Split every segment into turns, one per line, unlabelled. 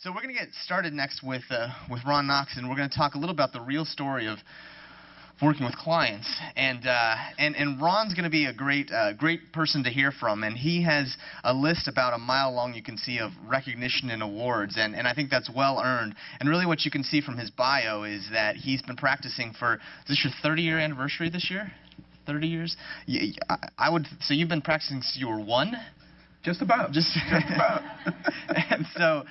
So we're going to get started next with Ron Knox, and we're going to talk a little about the real story of working with clients. And Ron's going to be a great person to hear from, and he has a list about a mile long, you can see, of recognition and awards, and I think that's well earned. And really what you can see from his bio is that he's been practicing for, is this your 30-year anniversary this year? 30 years? So you've been practicing since you were 1?
Just about.
Just
about.
And so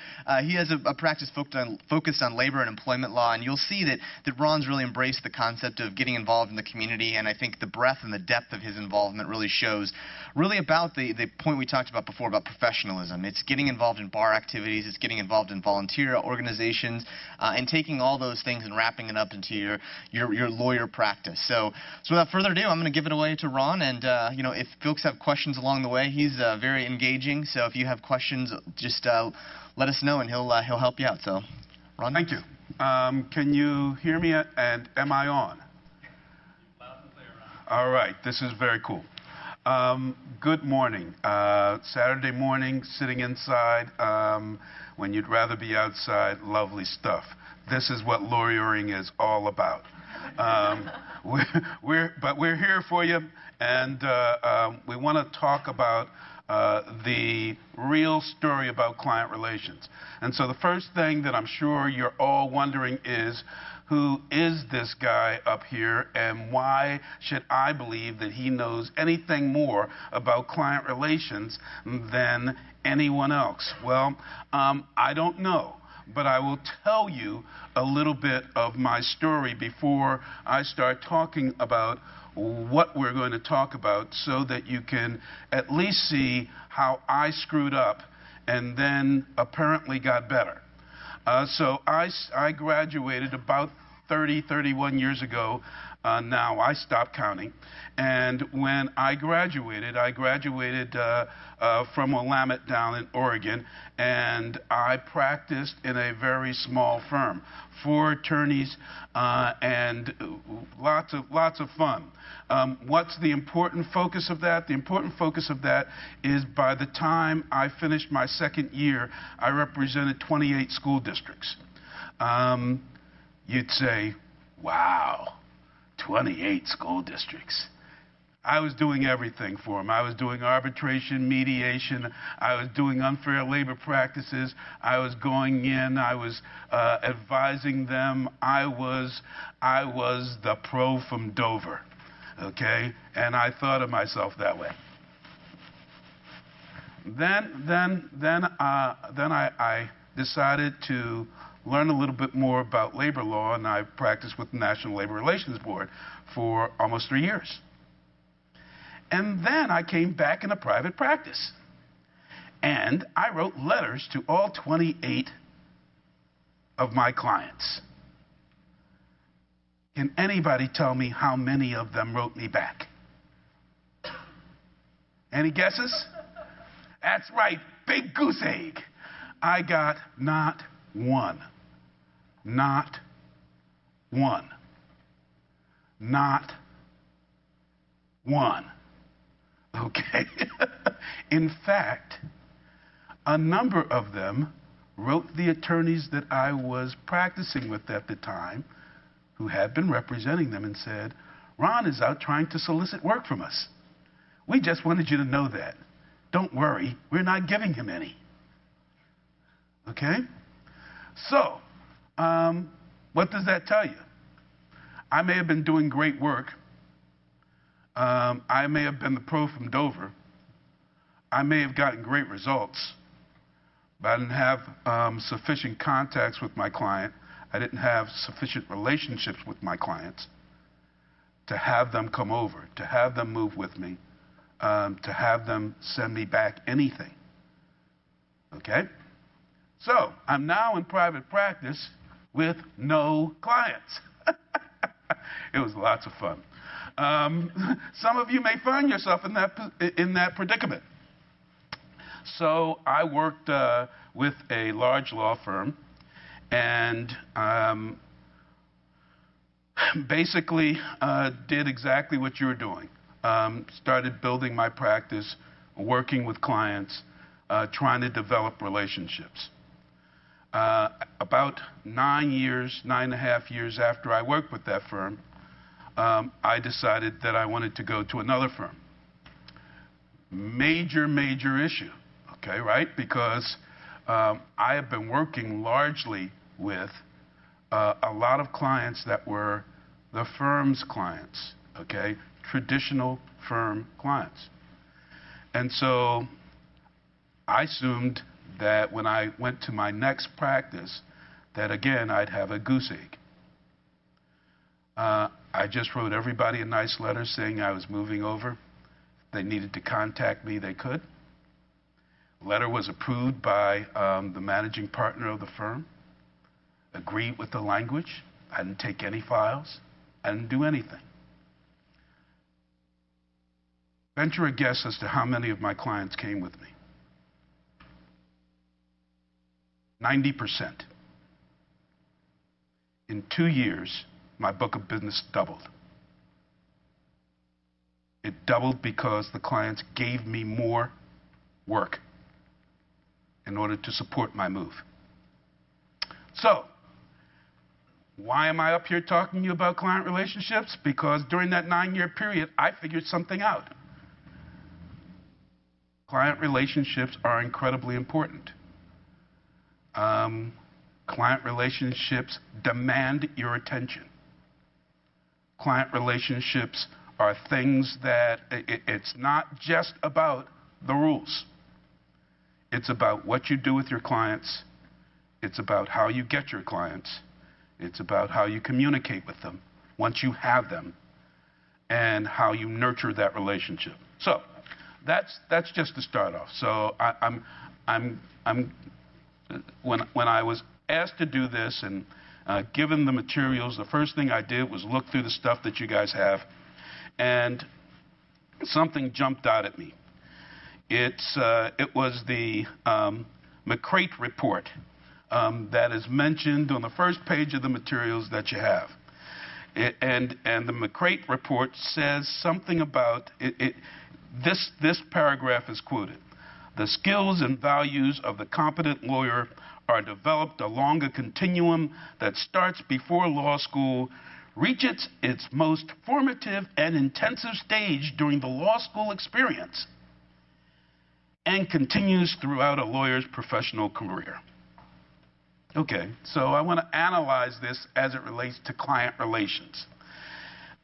he has a practice focused on labor and employment law, and you'll see that Ron's really embraced the concept of getting involved in the community, and I think the breadth and the depth of his involvement really shows really about the point we talked about before about professionalism. It's getting involved in bar activities, it's getting involved in volunteer organizations, and taking all those things and wrapping it up into your lawyer practice. So without further ado, I'm going to give it away to Ron, and if folks have questions along the way, he's very engaging, so if you have questions, just let us know and he'll help you out. So, Ron?
Thank you. Can you hear me, and am I on? All right, this is very cool. Good morning. Saturday morning, sitting inside when you'd rather be outside, lovely stuff. This is what lawyering is all about. We're here for you, and we want to talk about the real story about client relations. And so the first thing that I'm sure you're all wondering is, who is this guy up here, and why should I believe that he knows anything more about client relations than anyone else? Well, I don't know, but I will tell you a little bit of my story before I start talking about what we're going to talk about, so that you can at least see how I screwed up and then apparently got better. So I graduated about 31 years ago. Now I stopped counting. And when I graduated from Willamette down in Oregon, and I practiced in a very small firm, 4 attorneys, and lots of fun. What's the important focus of that? The important focus of that is, by the time I finished my 2nd year, I represented 28 school districts. You'd say, wow, 28 school districts. I was doing everything for them. I was doing arbitration, mediation. I was doing unfair labor practices. I was going in. I was advising them. I was the pro from Dover, okay? And I thought of myself that way. Then I decided to learn a little bit more about labor law, and I practiced with the National Labor Relations Board for almost 3 years. And then I came back into private practice, and I wrote letters to all 28 of my clients. Can anybody tell me how many of them wrote me back? Any guesses? That's right, big goose egg. I got not one. Not one. Not one. Okay? In fact, a number of them wrote the attorneys that I was practicing with at the time, who had been representing them, and said, Ron is out trying to solicit work from us. We just wanted you to know that. Don't worry, we're not giving him any. Okay? So, what does that tell you? I may have been doing great work. I may have been the pro from Dover. I may have gotten great results, but I didn't have sufficient contacts with my client. I didn't have sufficient relationships with my clients to have them come over, to have them move with me, to have them send me back anything. Okay? So, I'm now in private practice with no clients. It was lots of fun. Some of you may find yourself in that predicament. So I worked with a large law firm, and basically did exactly what you're doing. Started building my practice, working with clients, trying to develop relationships. About 9.5 years after I worked with that firm, I decided that I wanted to go to another firm. Major issue, okay, right? Because I have been working largely with a lot of clients that were the firm's clients, okay? Traditional firm clients. And so I assumed that when I went to my next practice, that again, I'd have a goose egg. I just wrote everybody a nice letter saying I was moving over. If they needed to contact me, they could. The letter was approved by the managing partner of the firm, agreed with the language. I didn't take any files. I didn't do anything. Venture a guess as to how many of my clients came with me. 90%. In 2 years, my book of business doubled. It doubled because the clients gave me more work in order to support my move. So, why am I up here talking to you about client relationships? Because during that 9-year period, I figured something out. Client relationships are incredibly important. Client relationships demand your attention. Client relationships are things that it's not just about the rules. It's about what you do with your clients. It's about how you get your clients. It's about how you communicate with them once you have them, and how you nurture that relationship. So that's just to start off. So when I was asked to do this and given the materials, the first thing I did was look through the stuff that you guys have, and something jumped out at me. It was the McCrate report that is mentioned on the first page of the materials that you have. And the McCrate report says something about this paragraph is quoted. The skills and values of the competent lawyer are developed along a continuum that starts before law school, reaches its most formative and intensive stage during the law school experience, and continues throughout a lawyer's professional career. Okay, so I want to analyze this as it relates to client relations.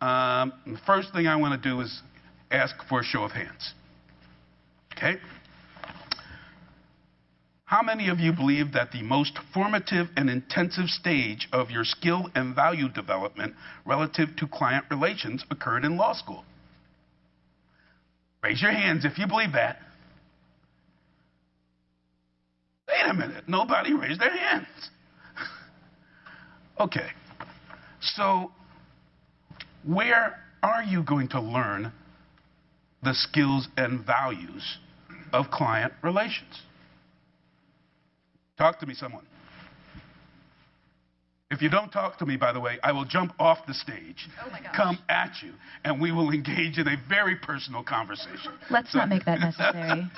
The first thing I want to do is ask for a show of hands. Okay? How many of you believe that the most formative and intensive stage of your skill and value development relative to client relations occurred in law school? Raise your hands if you believe that. Wait a minute, nobody raised their hands. Okay, so where are you going to learn the skills and values of client relations? Talk to me, someone. If you don't talk to me, by the way, I will jump off the stage, come at you, and we will engage in a very personal conversation.
Let's not make that necessary.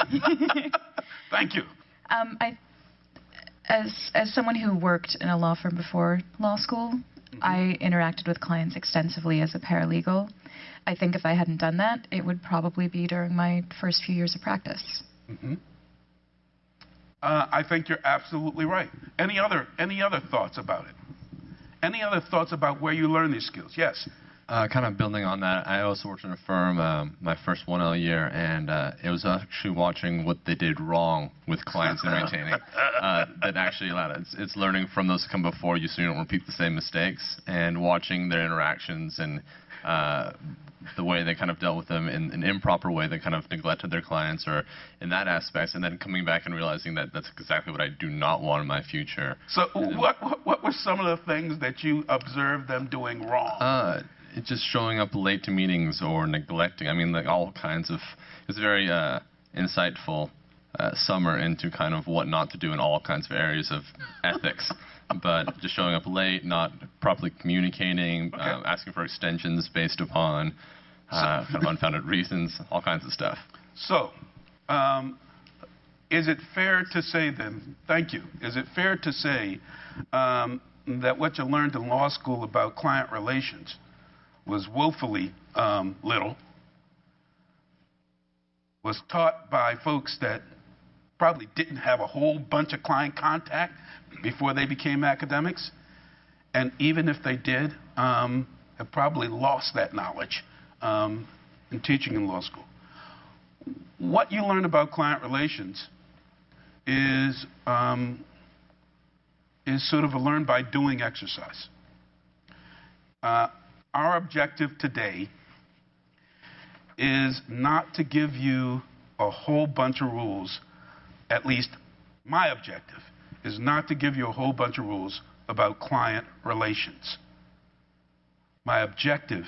Thank you.
As someone who worked in a law firm before law school, I interacted with clients extensively as a paralegal. I think if I hadn't done that, it would probably be during my first few years of practice.
I think you're absolutely right. Any other thoughts about it? Any other thoughts about where you learn these skills? Yes.
Kind of building on that, I also worked in a firm my first 1L year, and it was actually watching what they did wrong with clients and maintaining that actually allowed it. It's learning from those who come before you so you don't repeat the same mistakes, and watching their interactions and the way they kind of dealt with them in an improper way, they kind of neglected their clients or in that aspect, and then coming back and realizing that that's exactly what I do not want in my future.
So what were some of the things that you observed them doing wrong?
It's just showing up late to meetings or neglecting. I mean, like all kinds of, it's very insightful summer into kind of what not to do in all kinds of areas of ethics. But just showing up late, not properly communicating, asking for extensions based upon kind of unfounded reasons, all kinds of stuff.
So, Is it fair to say then, thank you, is it fair to say that what you learned in law school about client relations was woefully little, was taught by folks that probably didn't have a whole bunch of client contact before they became academics, and even if they did, have probably lost that knowledge in teaching in law school? What you learn about client relations is sort of a learn by doing exercise. Our objective today is not to give you a whole bunch of rules. At least my objective is not to give you a whole bunch of rules about client relations. My objective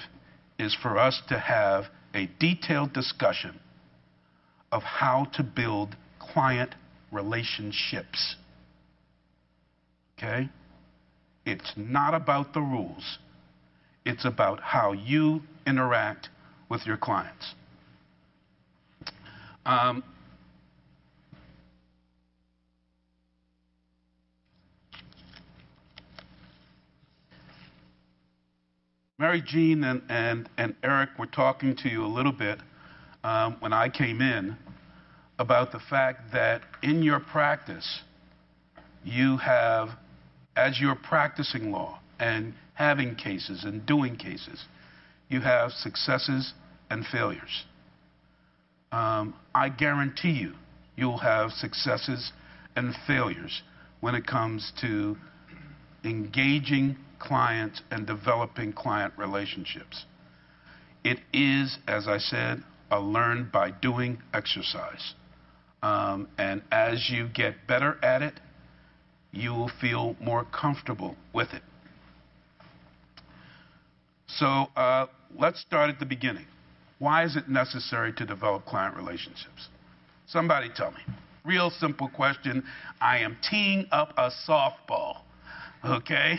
is for us to have a detailed discussion of how to build client relationships. Okay? It's not about the rules. It's about how you interact with your clients. Mary Jean and Eric were talking to you a little bit when I came in about the fact that in your practice, you have, as you're practicing law and having cases and doing cases, you have successes and failures. I guarantee you, you'll have successes and failures when it comes to engaging clients and developing client relationships. It is, as I said, a learn by doing exercise. And as you get better at it, you will feel more comfortable with it. So let's start at the beginning. Why is it necessary to develop client relationships? Somebody tell me. Real simple question. I am teeing up a softball. Okay?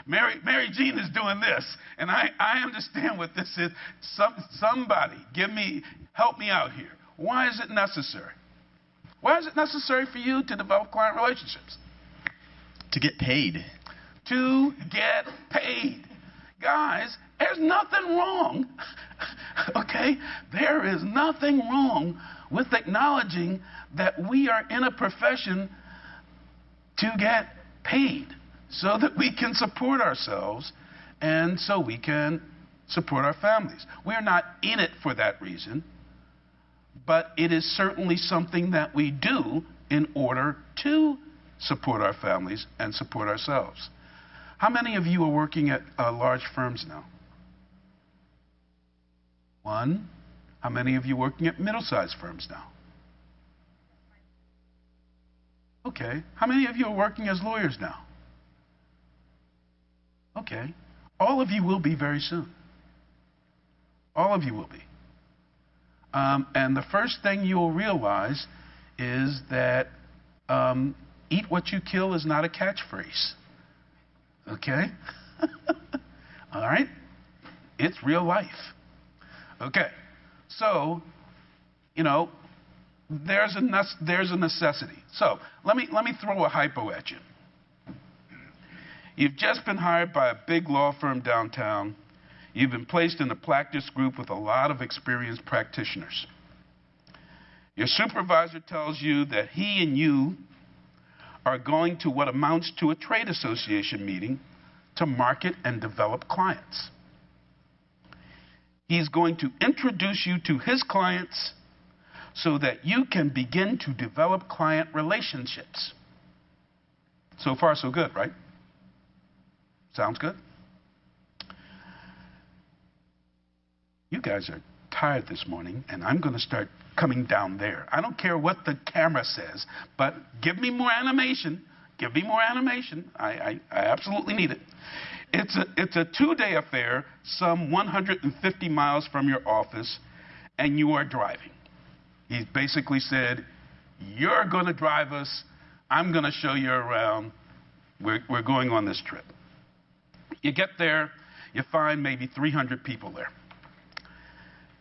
Mary Jean is doing this, and I understand what this is. Somebody help me out here. Why is it necessary? Why is it necessary for you to develop client relationships?
To get paid.
To get paid. Guys, there's nothing wrong, okay? There is nothing wrong with acknowledging that we are in a profession to get paid so that we can support ourselves and so we can support our families. We're not in it for that reason, but it is certainly something that we do in order to support our families and support ourselves. How many of you are working at large firms now? One. How many of you are working at middle-sized firms now? Okay. How many of you are working as lawyers now? Okay. All of you will be very soon. All of you will be. And the first thing you'll realize is that eat what you kill is not a catchphrase. Okay? All right? It's real life. Okay. So, you know, there's a necessity. So, let me throw a hypo at you. You've just been hired by a big law firm downtown. You've been placed in a practice group with a lot of experienced practitioners. Your supervisor tells you that he and you are going to what amounts to a trade association meeting to market and develop clients. He's going to introduce you to his clients so that you can begin to develop client relationships. So far, so good, right? Sounds good? You guys are tired this morning, and I'm going to start coming down there. I don't care what the camera says, but give me more animation. Give me more animation. I absolutely need it. It's a 2-day affair, some 150 miles from your office, and you are driving. He basically said, you're going to drive us. I'm going to show you around. We're going on this trip. You get there. You find maybe 300 people there.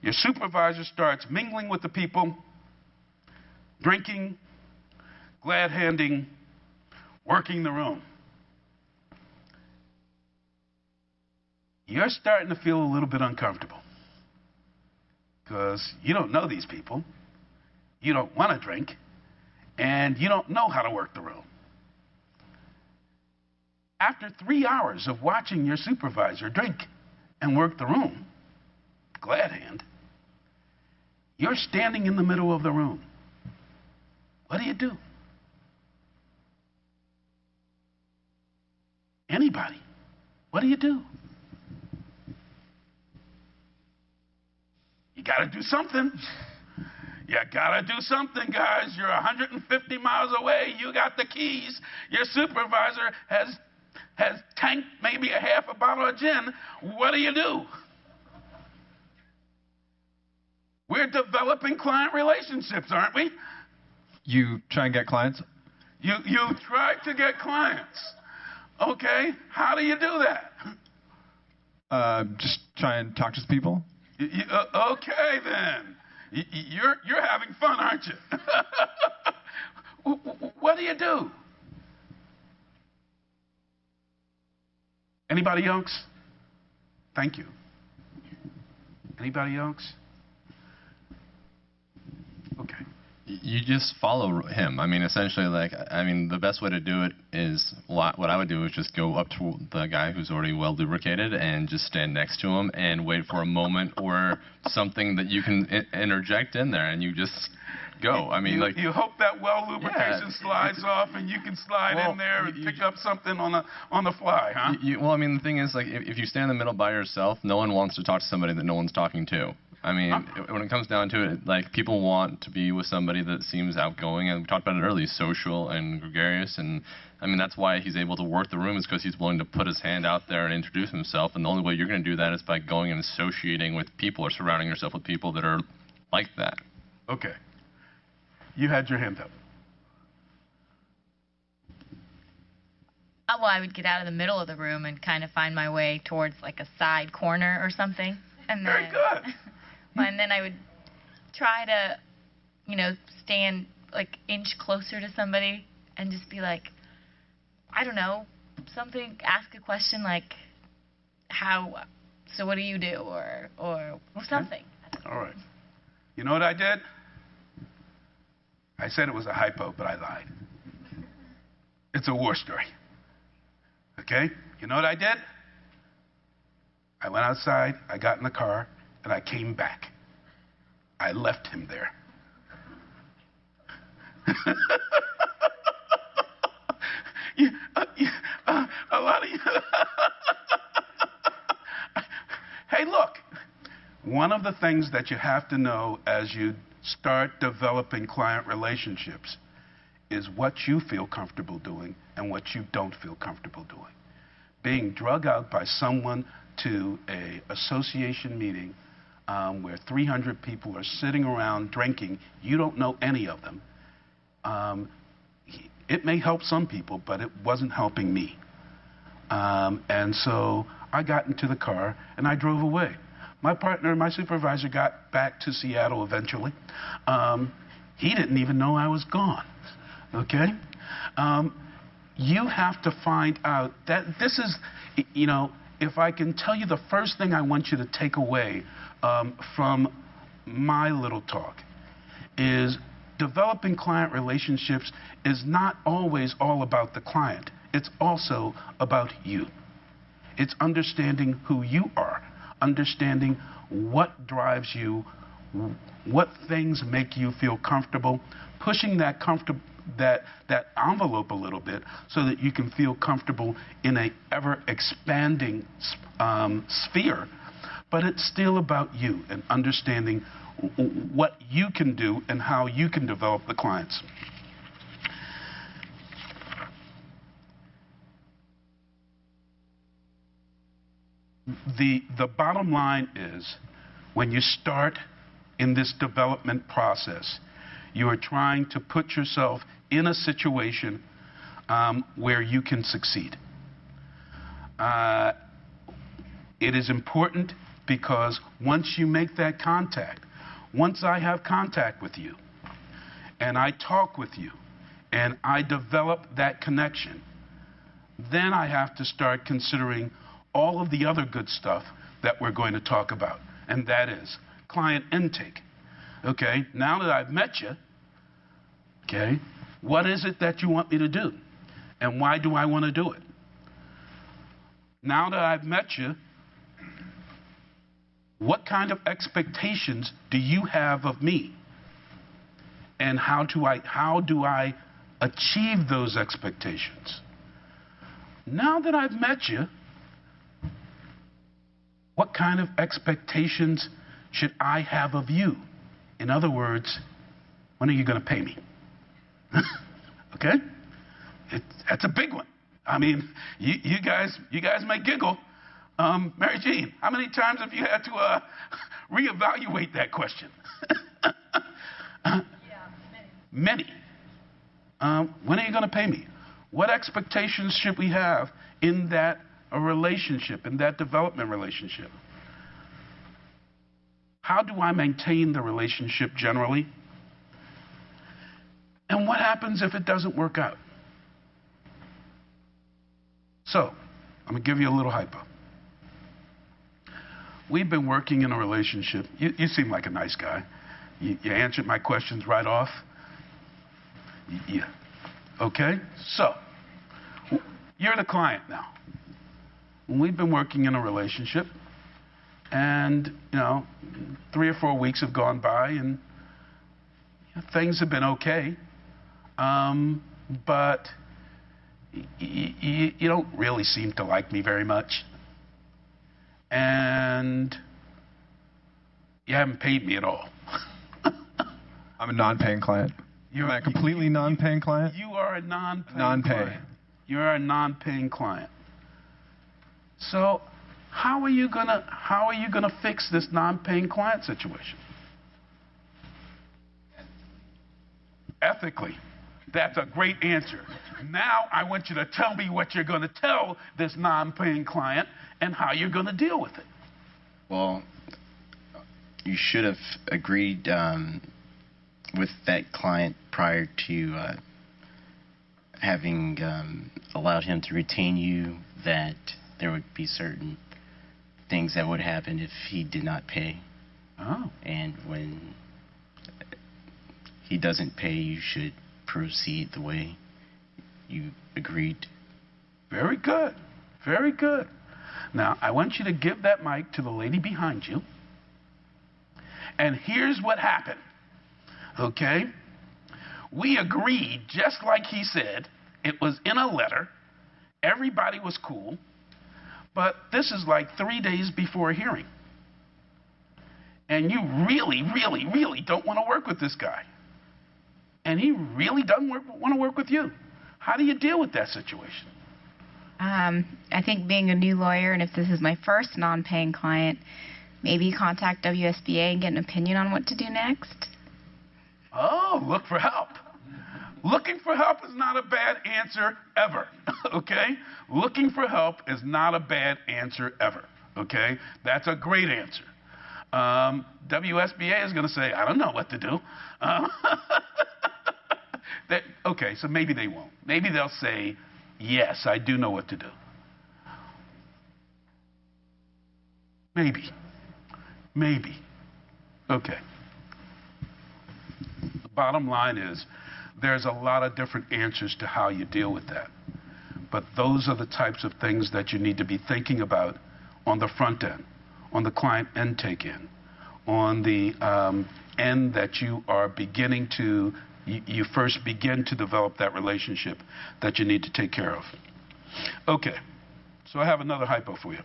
Your supervisor starts mingling with the people. drinking, glad-handing, working the room. You're starting to feel a little bit uncomfortable because you don't know these people, you don't want to drink, and you don't know how to work the room. After 3 hours of watching your supervisor drink and work the room, glad hand, you're standing in the middle of the room. What do you do? Anybody? What do you do? You got to do something. You got to do something, guys. You're 150 miles away. You got the keys. Your supervisor has tanked maybe a half a bottle of gin. What do? We're developing client relationships, aren't we?
You try and get clients?
You try to get clients. Okay, how do you do that?
Just try and talk to people.
Okay, then. You're having fun, aren't you? What do? Anybody else? Thank you. Anybody else? Okay.
You just follow him. I mean, essentially, the best way to do it is, what I would do is just go up to the guy who's already well lubricated and just stand next to him and wait for a moment or something that you can interject in there, and you just go. I mean,
you hope that well lubrication slides off, and you can slide in there and pick up something on the fly, huh?
Well, I mean, the thing is, if you stand in the middle by yourself, no one wants to talk to somebody that no one's talking to. I mean, when it comes down to it, people want to be with somebody that seems outgoing, and we talked about it earlier, social and gregarious, and I mean, that's why he's able to work the room, is because he's willing to put his hand out there and introduce himself, and the only way you're going to do that is by going and associating with people or surrounding yourself with people that are like that.
Okay. You had your hand up.
Well, I would get out of the middle of the room and kind of find my way towards like a side corner or something. And then,
very good.
And then I would try to, stand like inch closer to somebody and just be like, I don't know, ask a question like, so what do you do? Or something.
All right. You know what I did? I said it was a hypo, but I lied. It's a war story. Okay? You know what I did? I went outside, I got in the car, and I came back. I left him there. A lot of you. Hey, look. One of the things that you have to know as you start developing client relationships is what you feel comfortable doing and what you don't feel comfortable doing. Being drug out by someone to an association meeting where 300 people are sitting around drinking, you don't know any of them. It may help some people, but it wasn't helping me. And so I got into the car and I drove away. My partner, my supervisor, got back to Seattle eventually. He didn't even know I was gone, okay? You have to find out that this is, if I can tell you the first thing I want you to take away from my little talk is developing client relationships is not always all about the client. It's also about you. It's understanding who you are, understanding what drives you, what things make you feel comfortable, pushing that envelope a little bit so that you can feel comfortable in a ever-expanding sphere. But it's still about you and understanding what you can do and how you can develop the clients. The bottom line is, when you start in this development process, you are trying to put yourself in a situation where you can succeed. It is important because once you make that contact, once I have contact with you, and I talk with you, and I develop that connection, then I have to start considering all of the other good stuff that we're going to talk about, and that is client intake. Okay, now that I've met you, okay, what is it that you want me to do? And why do I want to do it? Now that I've met you, what kind of expectations do you have of me? And how do I achieve those expectations? Now that I've met you, what kind of expectations should I have of you? In other words, when are you going to pay me? Okay? That's a big one. I mean, you guys may giggle. Mary Jean, how many times have you had to reevaluate that question? Many. When are you going to pay me? What expectations should we have in that relationship, in that development relationship? How do I maintain the relationship generally? And what happens if it doesn't work out? So, I'm going to give you a little hypo. We've been working in a relationship. You seem like a nice guy. You answered my questions right off. Yeah. Okay? So, you're the client now. We've been working in a relationship, and, 3 or 4 weeks have gone by, and things have been okay. But you don't really seem to like me very much. And you haven't paid me at all.
I'm a non-paying client. Am I a completely non-paying client?
You are a non-paying
Non-pay.
client. You're a non-paying client. So how are you gonna fix this non-paying client situation? Ethically. That's a great answer. Now I want you to tell me what you're going to tell this non-paying client and how you're going to deal with it.
Well, you should have agreed with that client prior to having allowed him to retain you, that there would be certain things that would happen if he did not pay.
Oh.
And when he doesn't pay, you should proceed the way you agreed.
Very good. Very good. Now, I want you to give that mic to the lady behind you. And here's what happened. Okay? We agreed, just like he said. It was in a letter. Everybody was cool. But this is like 3 days before a hearing. And you really, really, really don't want to work with this guy. And he really doesn't want to work with you. How do you deal with that situation?
I think being a new lawyer, and if this is my first non-paying client, maybe contact WSBA and get an opinion on what to do next.
Oh, look for help. Looking for help is not a bad answer ever, okay? Looking for help is not a bad answer ever, okay? That's a great answer. WSBA is going to say, I don't know what to do. Okay, so maybe they won't. Maybe they'll say, yes, I do know what to do. Maybe. Maybe. Okay. The bottom line is there's a lot of different answers to how you deal with that. But those are the types of things that you need to be thinking about on the front end, on the client intake end, on the end that you are beginning to you first begin to develop that relationship that you need to take care of. Okay, so I have another hypo for you.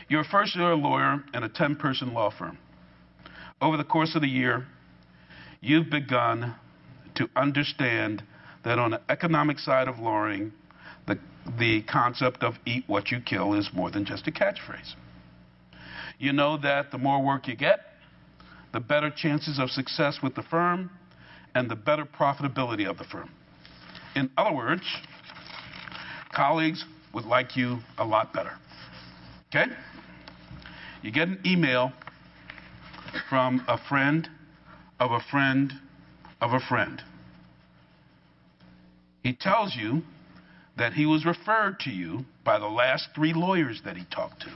You're a first-year lawyer in a 10-person law firm. Over the course of the year, you've begun to understand that on the economic side of lawyering, the concept of eat what you kill is more than just a catchphrase. You know that the more work you get, the better chances of success with the firm, and the better profitability of the firm. In other words, colleagues would like you a lot better. Okay? You get an email from a friend of a friend of a friend. He tells you that he was referred to you by the last 3 lawyers that he talked to,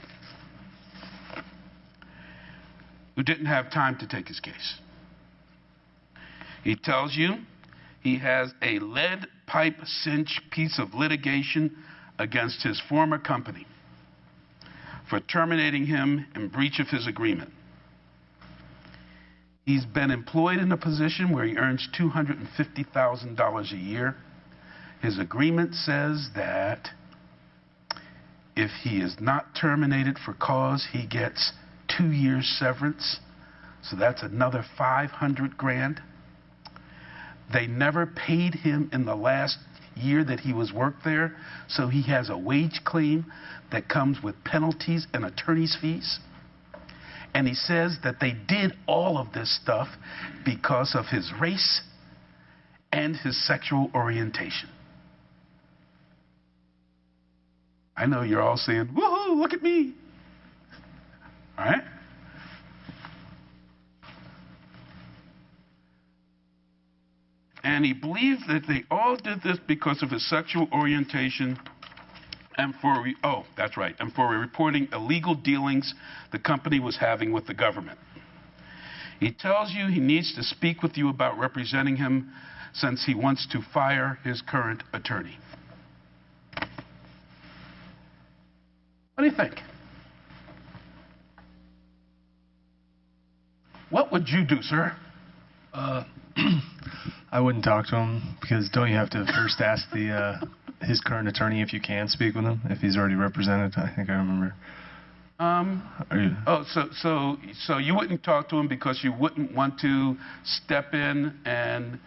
who didn't have time to take his case. He tells you he has a lead pipe cinch piece of litigation against his former company for terminating him in breach of his agreement. He's been employed in a position where he earns $250,000 a year. His agreement says that if he is not terminated for cause, he gets 2 years severance. So that's another $500,000. They never paid him in the last year that he was worked there, so he has a wage claim that comes with penalties and attorney's fees. And he says that they did all of this stuff because of his race and his sexual orientation. I know you're all saying, woohoo, look at me. All right? And he believes that they all did this because of his sexual orientation and for reporting illegal dealings the company was having with the government. He tells you he needs to speak with you about representing him since he wants to fire his current attorney. What do you think? What would you do, sir?
I wouldn't talk to him because don't you have to first ask his current attorney if you can speak with him if he's already represented? I think I remember.
So you wouldn't talk to him because you wouldn't want to step in and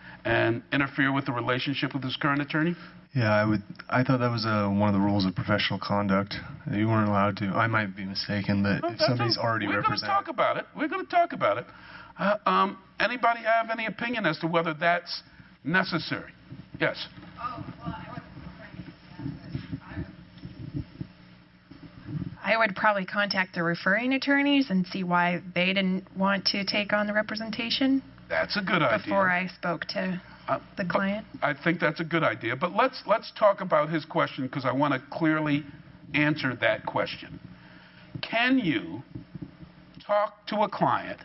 interfere with the relationship with his current attorney?
Yeah, I would. I thought that was one of the rules of professional conduct. You weren't allowed to. I might be mistaken, but if somebody's already represented,
we're going to talk about it. We're going to talk about it. Anybody have any opinion as to whether that's necessary? Yes.
I would probably contact the referring attorneys and see why they didn't want to take on the representation.
That's a good idea.
Before I spoke to the client.
I think that's a good idea. But let's talk about his question because I want to clearly answer that question. Can you talk to a client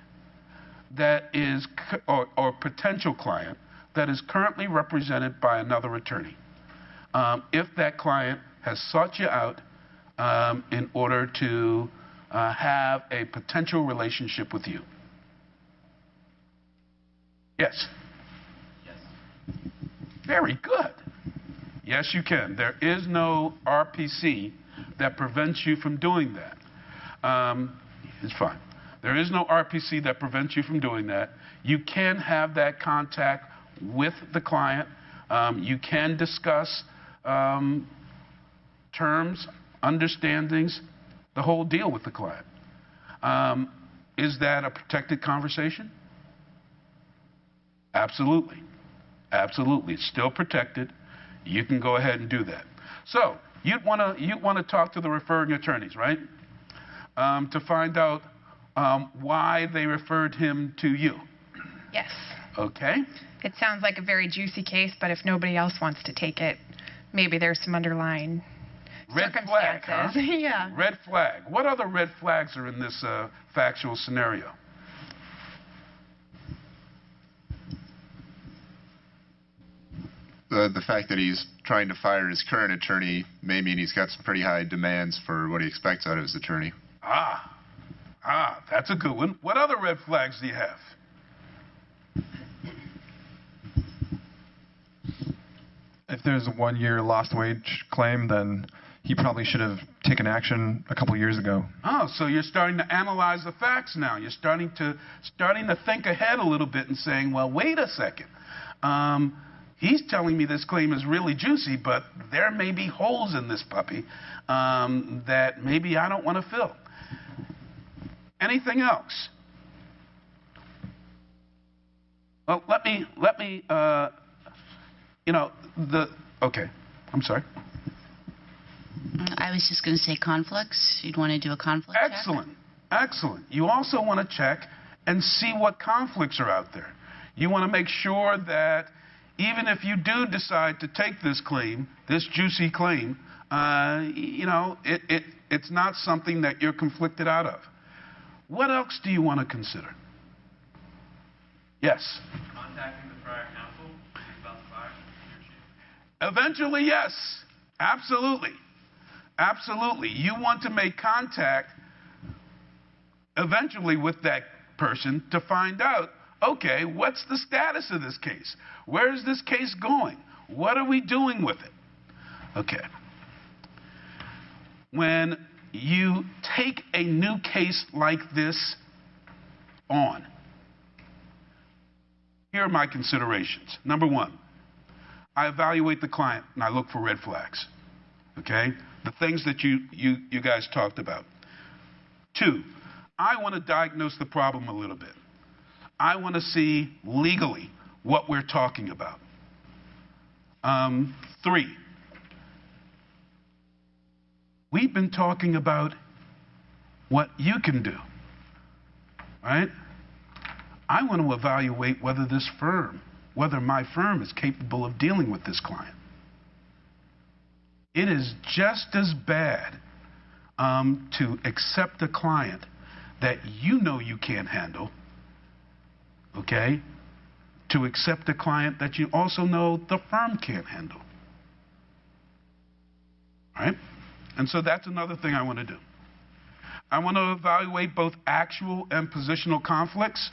that is, or potential client that is currently represented by another attorney, if that client has sought you out in order to have a potential relationship with you? Yes. Yes. Very good. Yes, you can. There is no RPC that prevents you from doing that. It's fine. There is no RPC that prevents you from doing that. You can have that contact with the client. You can discuss terms, understandings, the whole deal with the client. Is that a protected conversation? Absolutely. Absolutely. It's still protected. You can go ahead and do that. So you'd want to talk to the referring attorneys, right? To find out why they referred him to you.
Yes.
Okay.
It sounds like a very juicy case, but if nobody else wants to take it, maybe there's some underlying circumstances.
Red flag, huh?
Yeah.
Red flag. What other red flags are in this factual scenario?
The fact that he's trying to fire his current attorney may mean he's got some pretty high demands for what he expects out of his attorney.
That's a good one. What other red flags do you have?
If there's a 1-year lost wage claim, then he probably should have taken action a couple years ago.
Oh, so you're starting to analyze the facts now. You're starting to think ahead a little bit and saying, well, wait a second. He's telling me this claim is really juicy, but there may be holes in this puppy that maybe I don't want to fill. Anything else? Well, let me, okay, I'm sorry.
I was just going to say conflicts. You'd want to do a conflict
check? Excellent. You also want to check and see what conflicts are out there. You want to make sure that even if you do decide to take this claim, this juicy claim, you know, it's not something that you're conflicted out of. What else do you want to consider? Yes?
Contacting the prior counsel about the fire.
Eventually, yes. Absolutely. Absolutely. You want to make contact eventually with that person to find out, okay, what's the status of this case? Where is this case going? What are we doing with it? Okay. When you take a new case like this on, here are my considerations. Number one, I evaluate the client and I look for red flags. Okay? The things that you guys talked about. Two, I want to diagnose the problem a little bit. I want to see legally what we're talking about. Three, we've been talking about what you can do, right? I want to evaluate whether this firm, whether my firm is capable of dealing with this client. It is just as bad to accept a client that you know you can't handle, okay, to accept a client that you also know the firm can't handle. Right? And so that's another thing I want to do. I want to evaluate both actual and positional conflicts.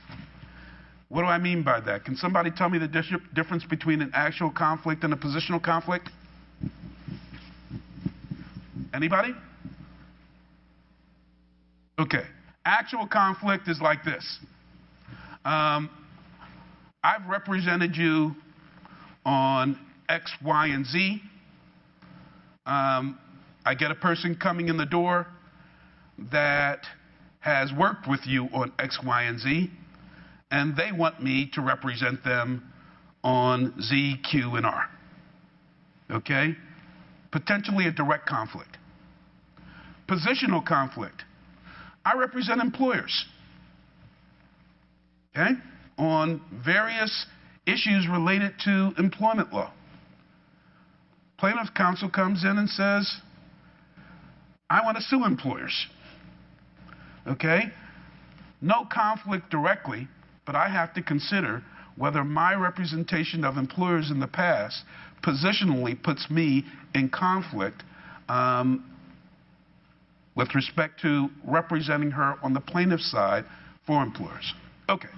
What do I mean by that? Can somebody tell me the difference between an actual conflict and a positional conflict? Anybody? Okay. Actual conflict is like this. I've represented you on X, Y, and Z. I get a person coming in the door that has worked with you on X, Y, and Z, and they want me to represent them on Z, Q, and R. Okay? Potentially a direct conflict. Positional conflict. I represent employers, okay, on various issues related to employment law. Plaintiff's counsel comes in and says, I want to sue employers, okay? No conflict directly, but I have to consider whether my representation of employers in the past positionally puts me in conflict with respect to representing her on the plaintiff's side for employers. Okay.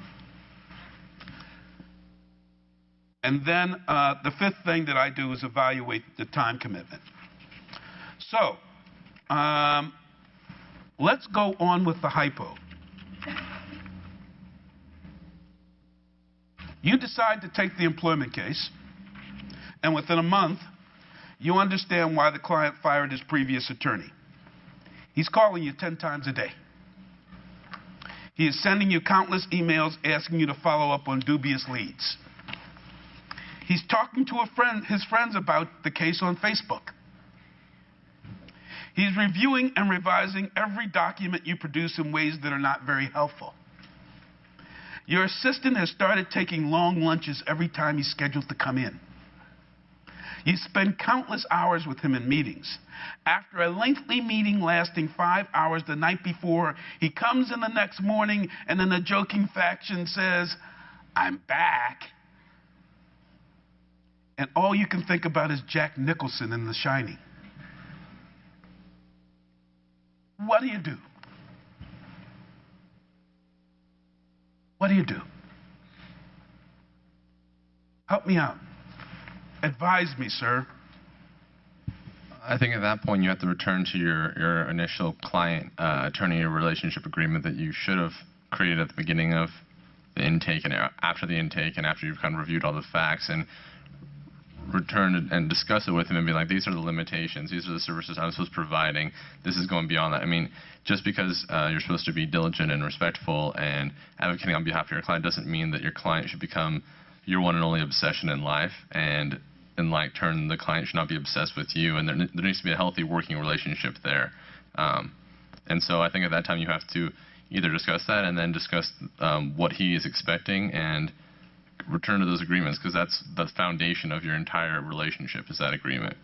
And then the fifth thing that I do is evaluate the time commitment. So, let's go on with the hypo. You decide to take the employment case, and within a month, you understand why the client fired his previous attorney. He's calling you 10 times a day. He is sending you countless emails asking you to follow up on dubious leads. He's talking to his friends about the case on Facebook. He's reviewing and revising every document you produce in ways that are not very helpful. Your assistant has started taking long lunches every time he's scheduled to come in. You spend countless hours with him in meetings. After a lengthy meeting lasting 5 hours the night before, he comes in the next morning and in a joking fashion says, I'm back. And all you can think about is Jack Nicholson in The Shining. What do you do? What do you do? Help me out. Advise me, sir.
I think at that point you have to return to your initial client-attorney relationship agreement that you should have created at the beginning of the intake and after the intake and after you've kind of reviewed all the facts, and return and discuss it with him and be like, these are the limitations, these are the services I'm supposed to be providing, this is going beyond that. I mean, just because you're supposed to be diligent and respectful and advocating on behalf of your client doesn't mean that your client should become your one and only obsession in life, and in like turn the client should not be obsessed with you, and there needs to be a healthy working relationship there. And so I think at that time you have to either discuss that and then discuss what he is expecting and return to those agreements, because that's the foundation of your entire relationship, is that agreement.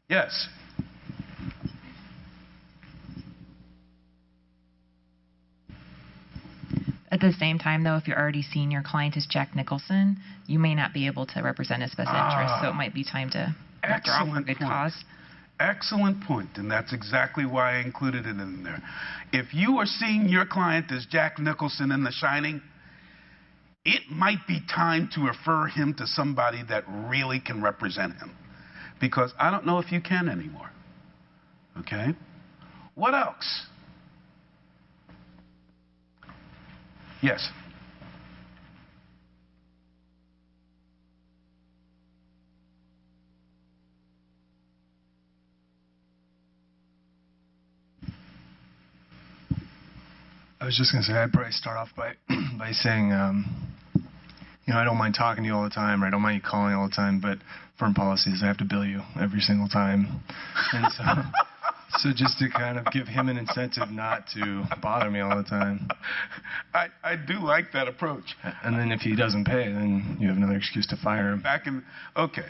Yes.
At the same time, though, if you're already seeing your client as Jack Nicholson, you may not be able to represent his best interest, so it might be time to withdraw for good cause.
Excellent point, and that's exactly why I included it in there. If you are seeing your client as Jack Nicholson in The Shining, it might be time to refer him to somebody that really can represent him, because I don't know if you can anymore. Okay? What else? Yes.
I was just going to say, I'd probably start off by by saying, you know, I don't mind talking to you all the time, or I don't mind you calling all the time, but firm policy is I have to bill you every single time. And so just to kind of give him an incentive not to bother me all the time.
I do like that approach.
And then if he doesn't pay, then you have another excuse to fire him.
Okay.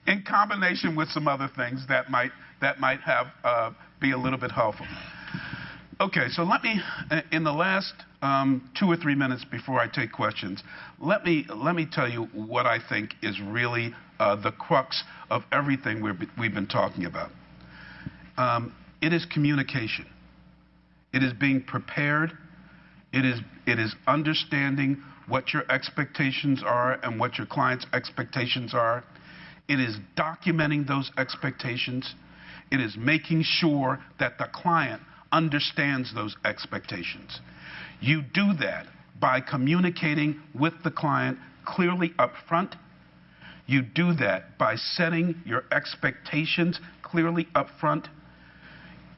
In combination with some other things that might have be a little bit helpful. Okay, so let me, in the last 2 or 3 minutes before I take questions, let me tell you what I think is really the crux of everything we've been talking about. It is communication. It is being prepared. It is understanding what your expectations are and what your client's expectations are. It is documenting those expectations. It is making sure that the client understands those expectations. You do that by communicating with the client clearly up front. You do that by setting your expectations clearly up front.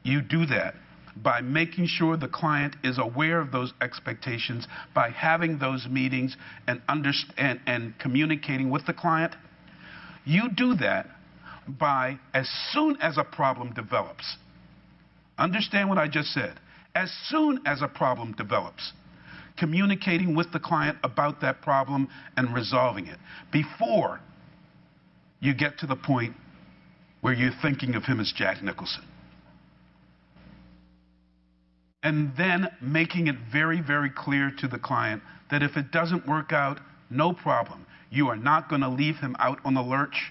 You do that by making sure the client is aware of those expectations, by having those meetings and communicating with the client. You do that by, as soon as a problem develops, understand what I just said, as soon as a problem develops, communicating with the client about that problem and resolving it before you get to the point where you're thinking of him as Jack Nicholson. And then making it very, very clear to the client that if it doesn't work out, no problem. You are not going to leave him out on the lurch,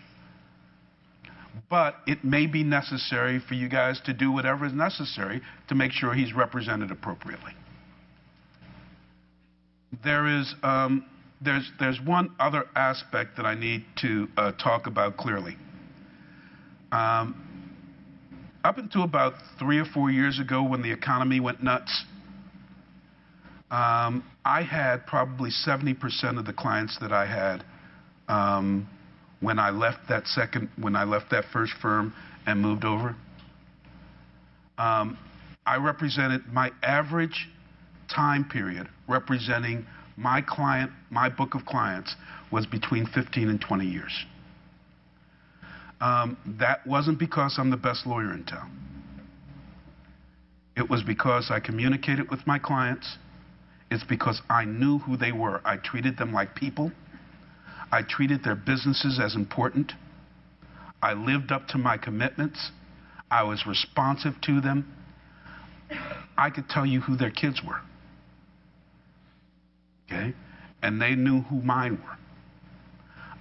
but it may be necessary for you guys to do whatever is necessary to make sure he's represented appropriately. There's one other aspect that I need to talk about clearly. Up until about 3 or 4 years ago, when the economy went nuts, I had probably 70% of the clients that I had when I left that first firm and moved over. I represented my average time period representing my client, my book of clients, was between 15 and 20 years. That wasn't because I'm the best lawyer in town. It was because I communicated with my clients. It's because I knew who they were. I treated them like people. I treated their businesses as important. I lived up to my commitments. I was responsive to them. I could tell you who their kids were. Okay? And they knew who mine were.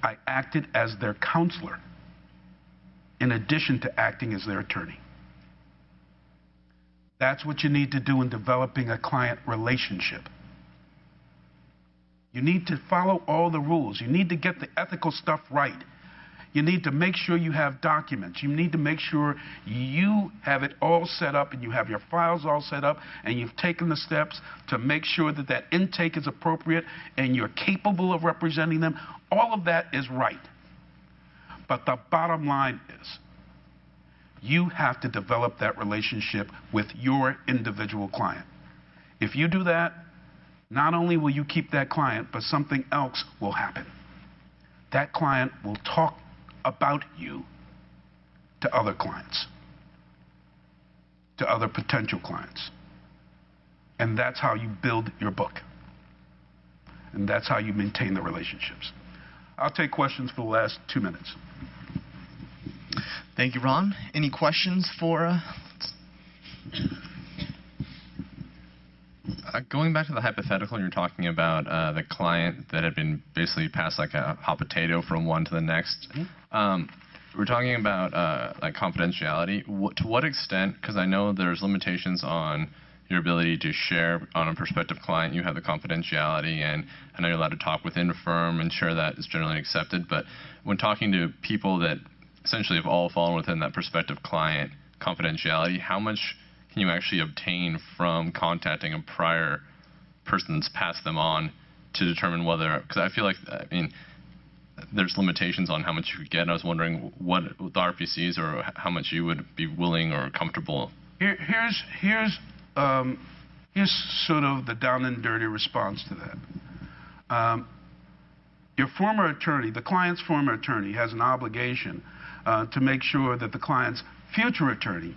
I acted as their counselor in addition to acting as their attorney. That's what you need to do in developing a client relationship. You need to follow all the rules. You need to get the ethical stuff right. You need to make sure you have documents. You need to make sure you have it all set up and you have your files all set up and you've taken the steps to make sure that that intake is appropriate and you're capable of representing them. All of that is right. But the bottom line is you have to develop that relationship with your individual client. If you do that, not only will you keep that client, but something else will happen. That client will talk about you to other clients, to other potential clients. And that's how you build your book. And that's how you maintain the relationships. I'll take questions for the last 2 minutes.
Thank you, Ron. Any questions for...
Going back to the hypothetical, you're talking about the client that had been basically passed like a hot potato from one to the next. We're talking about like confidentiality. To what extent, because I know there's limitations on your ability to share on a prospective client, you have the confidentiality, and I know you're allowed to talk within a firm and share that is generally accepted, but when talking to people that essentially have all fallen within that prospective client confidentiality, how much can you actually obtain from contacting a prior person that's passed them on to determine whether, because I feel like, I mean, there's limitations on how much you could get, and I was wondering what the RPCs or how much you would be willing or comfortable.
Here's sort of the down and dirty response to that. Your former attorney, the client's former attorney, has an obligation to make sure that the client's future attorney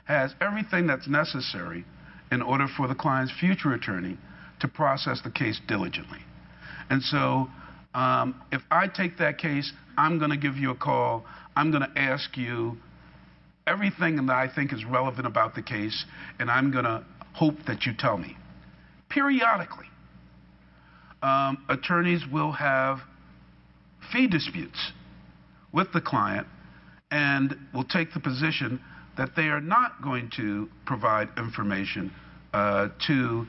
has everything that's necessary in order for the client's future attorney to process the case diligently. And so if I take that case, I'm going to give you a call. I'm going to ask you everything that I think is relevant about the case, and I'm going to hope that you tell me. Periodically, attorneys will have fee disputes with the client and will take the position that they are not going to provide information to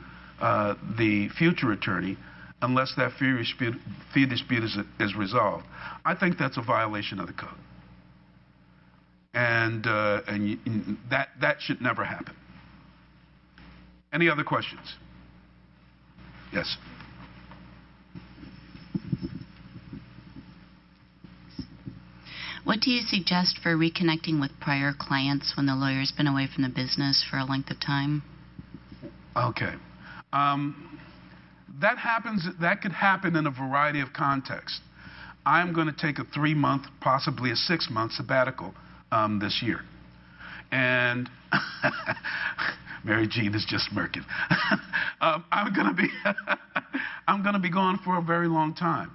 the future attorney unless that fee dispute is resolved. I think that's a violation of the code. And that should never happen. Any other questions? Yes.
What do you suggest for reconnecting with prior clients when the lawyer's been away from the business for a length of time?
Okay. That could happen in a variety of contexts. I'm going to take a 3-month, possibly a 6-month sabbatical this year. And Mary Jean is just smirking. I'm going to be gone for a very long time.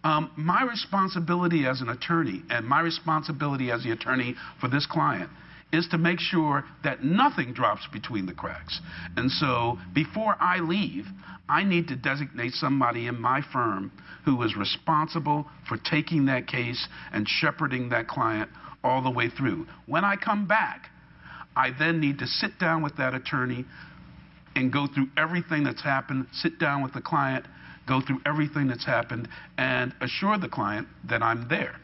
My responsibility as an attorney and my responsibility as the attorney for this client is to make sure that nothing drops between the cracks. And so before I leave, I need to designate somebody in my firm who is responsible for taking that case and shepherding that client all the way through. When I come back, I then need to sit down with that attorney and go through everything that's happened, sit down with the client, go through everything that's happened, and assure the client that I'm there.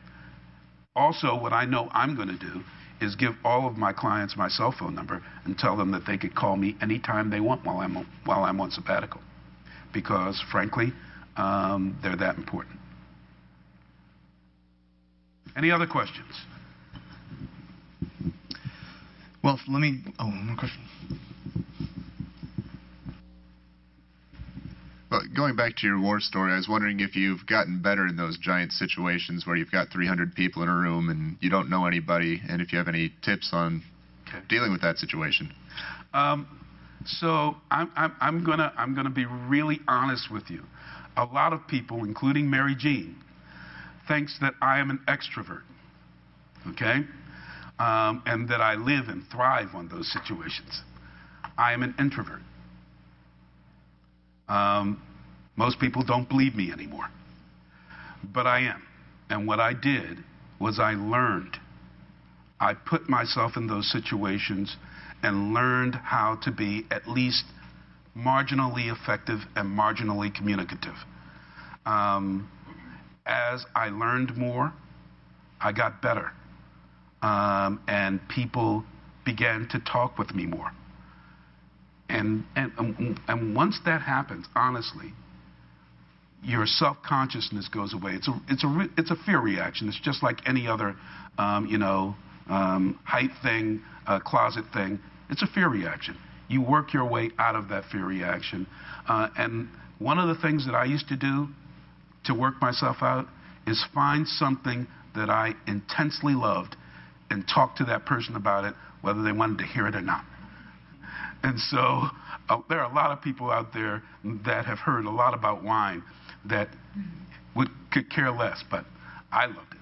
Also, what I know I'm going to do is give all of my clients my cell phone number and tell them that they could call me anytime they want while I'm on sabbatical. Because, frankly, they're that important. Any other questions?
Well, let me... Oh, one more question.
Well, going back to your war story, I was wondering if you've gotten better in those giant situations where you've got 300 people in a room and you don't know anybody, and if you have any tips on dealing with that situation.
So I'm gonna be really honest with you. A lot of people, including Mary Jean, thinks that I am an extrovert, okay, and that I live and thrive on those situations. I am an introvert. Most people don't believe me anymore, but I am. And what I did was I learned. I put myself in those situations and learned how to be at least marginally effective and marginally communicative. As I learned more, I got better. And people began to talk with me more. And once that happens, honestly, your self-consciousness goes away. It's a fear reaction. It's just like any other, height thing, closet thing. It's a fear reaction. You work your way out of that fear reaction. And one of the things that I used to do to work myself out is find something that I intensely loved and talk to that person about it, whether they wanted to hear it or not. And so there are a lot of people out there that have heard a lot about wine that could care less, but I loved it.